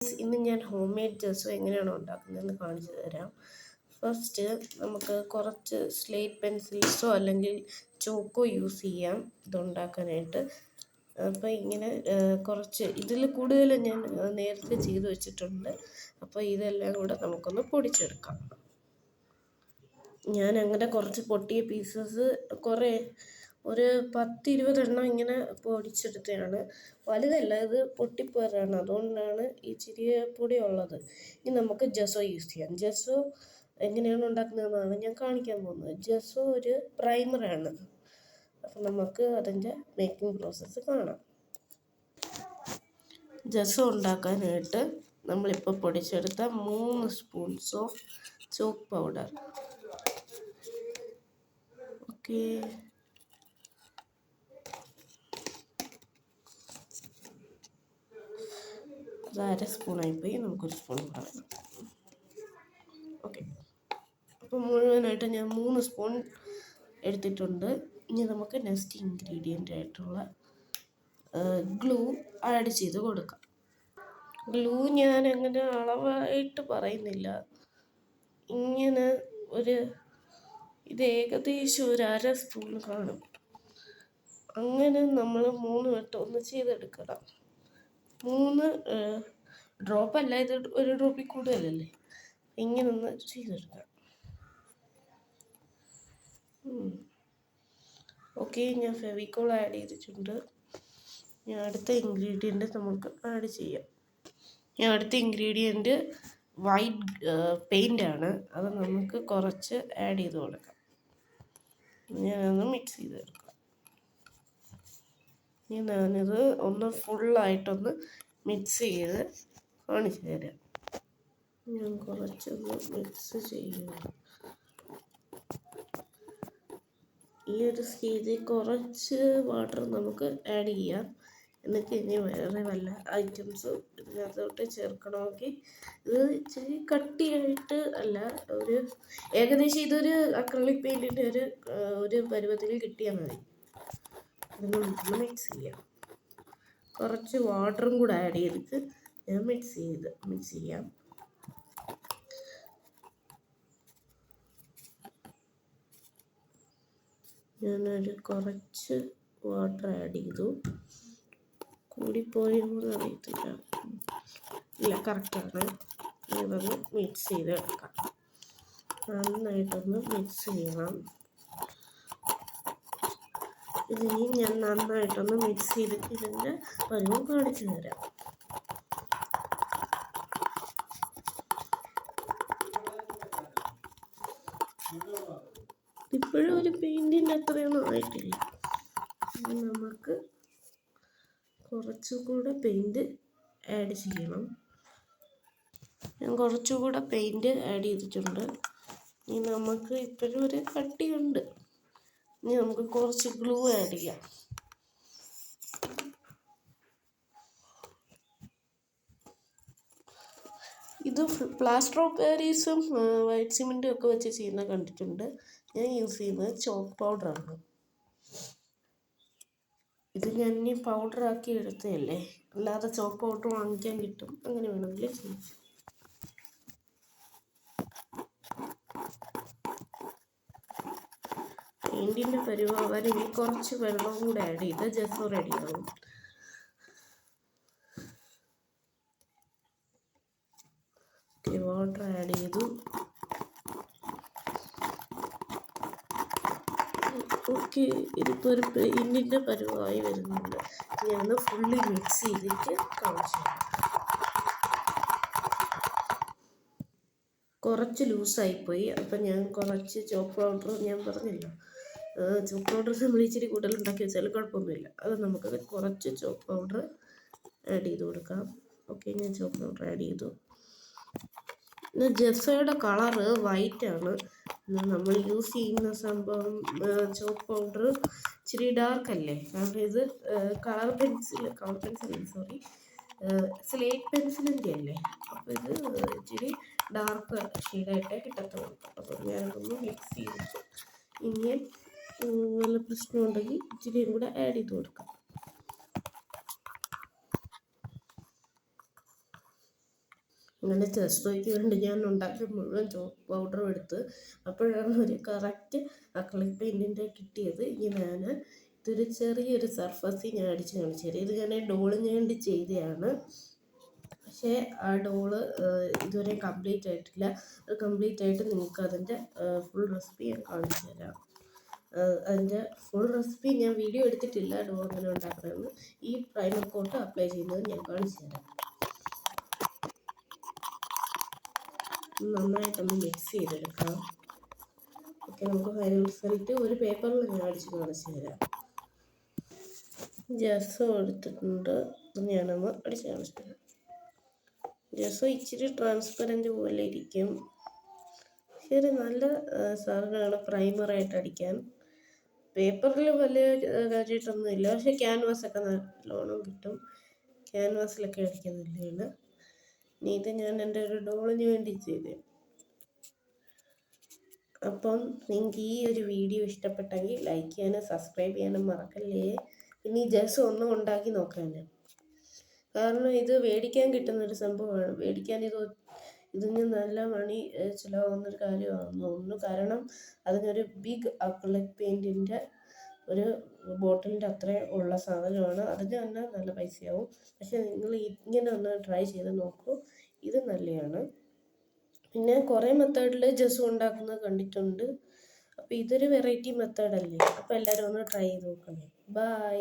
ഇന്ന് ഞാൻ home made gesso എങ്ങനെയാണ് ഉണ്ടാക്കുന്നതെന്ന് കാണിച്ചു തരാം. ഫസ്റ്റ് നമുക്ക് കുറച്ച് സ്ലേറ്റ് പെൻസിൽസോ അല്ലെങ്കിൽ ചോക്കോ യൂസ് ചെയ്യാം ഇതുണ്ടാക്കാനായിട്ട്. അപ്പോൾ ഇങ്ങനെ കുറച്ച് ഇതിൽ കൂടുതൽ ഞാൻ നേരത്തെ ചെയ്ത് വെച്ചിട്ടുണ്ട്. അപ്പോൾ ഇതെല്ലാം കൂടെ നമുക്കൊന്ന് പൊടിച്ചെടുക്കാം. ഞാൻ അങ്ങനെ കുറച്ച് പൊട്ടിയ പീസസ് ഒരു 10-20 എണ്ണം ഇങ്ങനെ പൊടിച്ചെടുത്തതാണ്. വലുതല്ല, ഇത് പൊട്ടിപ്പോയതാണ്, അതുകൊണ്ടാണ് ഈ ചെറിയ പൊടി ഉള്ളത്. ഇനി നമുക്ക് ജെസ്സോ യൂസ് ചെയ്യാം. ജെസ്സോ എങ്ങനെയാണ് ഉണ്ടാക്കുന്നതെന്നാണ് ഞാൻ കാണിക്കാൻ പോകുന്നത്. ജെസ്സോ ഒരു പ്രൈമറാണ്. അപ്പം നമുക്ക് അതിൻ്റെ മേക്കിംഗ് പ്രോസസ്സ് കാണാം. ജെസ്സോ ഉണ്ടാക്കാനായിട്ട് നമ്മളിപ്പോൾ പൊടിച്ചെടുത്ത 3 spoons of chalk powder. Okay, അത് 1/2 സ്പൂണായിപ്പോയി. നമുക്കൊരു സ്പൂൺ കളയാം. ഓക്കെ, അപ്പോൾ മുഴുവനായിട്ട് ഞാൻ 3 സ്പൂൺ എടുത്തിട്ടുണ്ട്. ഇനി നമുക്ക് നെക്സ്റ്റ് ഇൻഗ്രീഡിയൻ്റ് ആയിട്ടുള്ള ഗ്ലൂ ആഡ് ചെയ്ത് കൊടുക്കാം. ഗ്ലൂ ഞാൻ അങ്ങനെ അളവായിട്ട് പറയുന്നില്ല. ഇങ്ങനെ ഇത് ഏകദേശം ഒരു 1/2 സ്പൂൺ കാണും. അങ്ങനെ നമ്മൾ 3 വട്ടം ഒന്ന് ചെയ്തെടുക്കണം. 3 ഡ്രോപ്പല്ല, ഇത് ഒരു ഡ്രോപ്പിൽ കൂടുതലല്ലേ. ഇങ്ങനെ ഒന്ന് ചെയ്തെടുക്കാം. ഓക്കെ, ഞാൻ ഫെവിക്കോൾ ആഡ് ചെയ്തിട്ടുണ്ട്. ഞാൻ അടുത്ത ഇൻഗ്രീഡിയൻറ്റ് നമുക്ക് ആഡ് ചെയ്യാം. അടുത്ത ഇൻഗ്രീഡിയൻറ്റ് വൈറ്റ് പെയിൻ്റാണ്. അത് നമുക്ക് കുറച്ച് ആഡ് ചെയ്ത് കൊടുക്കാം. ഞാനൊന്ന് മിക്സ് ചെയ്തെടുക്കാം. ഇനി ഞാനിത് ഒന്ന് ഫുള്ളായിട്ടൊന്ന് മിക്സ് ചെയ്ത് കാണിച്ചു തരാം. ഞാൻ കുറച്ചൊന്ന് മിക്സ് ചെയ്യുന്നു. ഈ ഒരു സ്റ്റേജിൽ കുറച്ച് വാട്ടർ നമുക്ക് ആഡ് ചെയ്യാം. എന്നിട്ട് ഇനി വേറെ വല്ല ഐറ്റംസും ഇതിനകത്തോട്ട് ചേർക്കണമെങ്കിൽ ഇത് ഇച്ചിരി കട്ടിയായിട്ട് അല്ല, ഏകദേശം ഇതൊരു അക്രിലിക് പെയിൻറ്റിൻ്റെ ഒരു പരുവത്തിൽ കിട്ടിയാൽ മതി. ഇത് നമുക്ക് മിക്സ് ചെയ്യാം. കുറച്ച് വാട്ടറും കൂടെ ആഡ് ചെയ്തിട്ട് ഞാൻ മിക്സ് ചെയ്യാം. ഞാനൊരു കുറച്ച് വാട്ടർ ആഡ് ചെയ്തു. കൂടിപ്പോയെന്ന് അറിയത്തില്ല. ഇല്ല, കറക്റ്റാണ്. ഇതൊന്ന് മിക്സ് ചെയ്തെടുക്കാം. നന്നായിട്ടൊന്ന് മിക്സ് ചെയ്യണം. ഇതിനി ഞാൻ നന്നായിട്ടൊന്ന് മിക്സ് ചെയ്തിട്ട് ഇതിൻ്റെ പരുവം കാണിച്ചു തരാം. ഇപ്പോഴും ഒരു പെയിൻറ്റിൻ്റെ അത്രയൊന്നും ആയിട്ടില്ല. നമുക്ക് കുറച്ചുകൂടെ പെയിൻറ്റ് ആഡ് ചെയ്യണം. ഞാൻ കുറച്ചുകൂടെ പെയിൻറ്റ് ആഡ് ചെയ്തിട്ടുണ്ട്. ഇനി നമുക്ക് ഇപ്പോഴും ഒരു കട്ടിയുണ്ട്. ഇനി നമുക്ക് കുറച്ച് ഗ്ലൂ ആഡ് ചെയ്യാം. ഇത് പ്ലാസ്റ്റർ ഓഫ് പാരീസും വൈറ്റ് സിമെൻറ്റും ഒക്കെ വെച്ച് ചെയ്യുന്ന കണ്ടിട്ടുണ്ട്. ഞാൻ യൂസ് ചെയ്യുന്നത് ചോക്ക് പൗഡറാണ്. ഇത് ഞാൻ ഇനി പൗഡറാക്കി എടുത്തതല്ലേ, അല്ലാതെ ചോക്ക് പൗഡർ വാങ്ങിക്കാൻ കിട്ടും. അങ്ങനെ വേണമെങ്കിൽ ചെയ്യാം. പെയിൻറ്റിൻ്റെ പരുവാകാൻ ഇനി കുറച്ച് വെള്ളം കൂടെ ആഡ് ചെയ്ത് ജെസ്സോ റെഡിയാകും. വാട്ടർ ആഡ് ചെയ്തു. ഓക്കെ, ഇതിപ്പോൾ ഒരു പെയിൻറ്റിൻ്റെ പരുവായി വരുന്നുണ്ട്. ഞാനൊന്ന് ഫുള്ളി മിക്സ് ചെയ്തിട്ട് കാണിച്ചു തരാം. കുറച്ച് ലൂസായിപ്പോയി. അപ്പം ഞാൻ കുറച്ച് ചോക്ക് പൗഡർ, ഞാൻ പറഞ്ഞില്ല, ചോക്ക് പൗഡർ നമ്മൾ ഇച്ചിരി കൂടുതൽ ഉണ്ടാക്കി വെച്ചാലും കുഴപ്പമൊന്നുമില്ല. അത് നമുക്ക് കുറച്ച് ചോക്ക് പൗഡർ ആഡ് ചെയ്ത് കൊടുക്കാം. ഓക്കെ, ഞാൻ ചോക്ക് പൗഡർ ആഡ് ചെയ്തു. ജെസ്സോയുടെ കളറ് വൈറ്റാണ്. നമ്മൾ യൂസ് ചെയ്യുന്ന സംഭവം ചോക്ക് പൗഡർ ഇച്ചിരി ഡാർക്കല്ലേ, കാരണം ഇത് കളർ പെൻസിൽ സോറി സ്ലേറ്റ് പെൻസിലിൻ്റെ അല്ലേ. അപ്പോൾ ഇത് ഇച്ചിരി ഡാർക്ക് ഷെയ്ഡായിട്ടേ കിട്ടത്തുള്ളൂ. അപ്പോൾ ഞാനതൊന്ന് മിക്സ് ചെയ്തിട്ട് ഇനി നല്ല പ്രശ്നമുണ്ടെങ്കിൽ ഇച്ചിരിയും കൂടെ ആഡ് ചെയ്ത് കൊടുക്കാം. അങ്ങനെ ചെസ്റ്റോയ്ക്ക് വേണ്ടി ഞാൻ ഉണ്ടാക്കിയ മുഴുവൻ ചോക്ക് പൗഡറും എടുത്ത് അപ്പോഴാണ് ഒരു കറക്റ്റ് അക്രിലിക് പെയിൻറ്റിൻ്റെ കിട്ടിയത്. ഇനി ഞാൻ ഇതൊരു ചെറിയൊരു സർഫസിൽ ഞാൻ അടിച്ച് കാണിച്ചു തരാം. ഇത് ഞാൻ ഡോളിന് വേണ്ടി ചെയ്തതാണ്. പക്ഷേ ആ ഡോള് ഇതുവരെ കംപ്ലീറ്റ് ആയിട്ടില്ല. അത് കംപ്ലീറ്റ് ആയിട്ട് നിങ്ങൾക്ക് അതിൻ്റെ ഫുൾ റെസിപ്പി ഞാൻ കാണിച്ചു തരാം. അതിൻ്റെ ഫുൾ റെസിപ്പി ഞാൻ വീഡിയോ എടുത്തിട്ടില്ല ഡോൾ എങ്ങനെ ഉണ്ടാക്കണമെന്ന്. ഈ പ്രൈമർ കോട്ട് അപ്ലൈ ചെയ്യുന്നത് ഞാൻ കാണിച്ചു തരാം. നന്നായിട്ടൊന്ന് മിക്സ് ചെയ്തെടുക്കാം. ഓക്കെ, നമുക്ക് ഫൈനൽ റിസൾട്ട് ഒരു പേപ്പറിൽ ഞാൻ അടിച്ച് കാണിച്ചു തരാം. ജെസ്സോ എടുത്തിട്ടുണ്ട്, ഞാനൊന്ന് അടിച്ച് കാണിച്ചു തരാം. ജെസ്സോ ഇച്ചിരി ട്രാൻസ്പെറൻറ്റ് പോലെ ഇരിക്കും. ശരി, നല്ല സാധനമാണ് പ്രൈമറായിട്ട് അടിക്കാൻ. പേപ്പറിൽ വലിയ കാര്യമായിട്ടൊന്നുമില്ല, പക്ഷേ ക്യാൻവാസൊക്കെ നല്ലോണം കിട്ടും. ക്യാൻവാസിലൊക്കെ അടിക്കാൻ നല്ലതാണ്. ഇനി ഇത് ഞാൻ എൻ്റെ ഒരു ഡോളിന് വേണ്ടി ചെയ്തേ. അപ്പം നിങ്ങൾക്ക് ഈ ഒരു വീഡിയോ ഇഷ്ടപ്പെട്ടെങ്കിൽ ലൈക്ക് ചെയ്യാനും സബ്സ്ക്രൈബ് ചെയ്യാനും മറക്കല്ലേ. ഇനി ജസ്റ്റ് ഒന്നും ഉണ്ടാക്കി നോക്കാൻ, കാരണം ഇത് മേടിക്കാൻ കിട്ടുന്നൊരു സംഭവമാണ്. മേടിക്കാൻ ഇതിന് നല്ല മണി ചിലവാകുന്നൊരു കാര്യമാണെന്ന് തോന്നുന്നു. കാരണം അതിനൊരു ബിഗ് അക്രിലിക് പെയിൻറ്റിൻ്റെ ഒരു ബോട്ടിലിൻ്റെ അത്രയും ഉള്ള സാധനമാണ്. അതിന് തന്നെ നല്ല പൈസയാവും. പക്ഷേ നിങ്ങൾ ഇങ്ങനെ ഒന്ന് ട്രൈ ചെയ്ത് നോക്കൂ, ഇത് നല്ലതാണ്. പിന്നെ കുറേ മെത്തേഡിൽ ജെസ്സു ഉണ്ടാക്കുന്നത് കണ്ടിട്ടുണ്ട്. അപ്പോൾ ഇതൊരു വെറൈറ്റി മെത്തേഡല്ലേ. അപ്പോൾ എല്ലാവരും ഒന്ന് ട്രൈ ചെയ്ത് നോക്കണേ. ബൈ.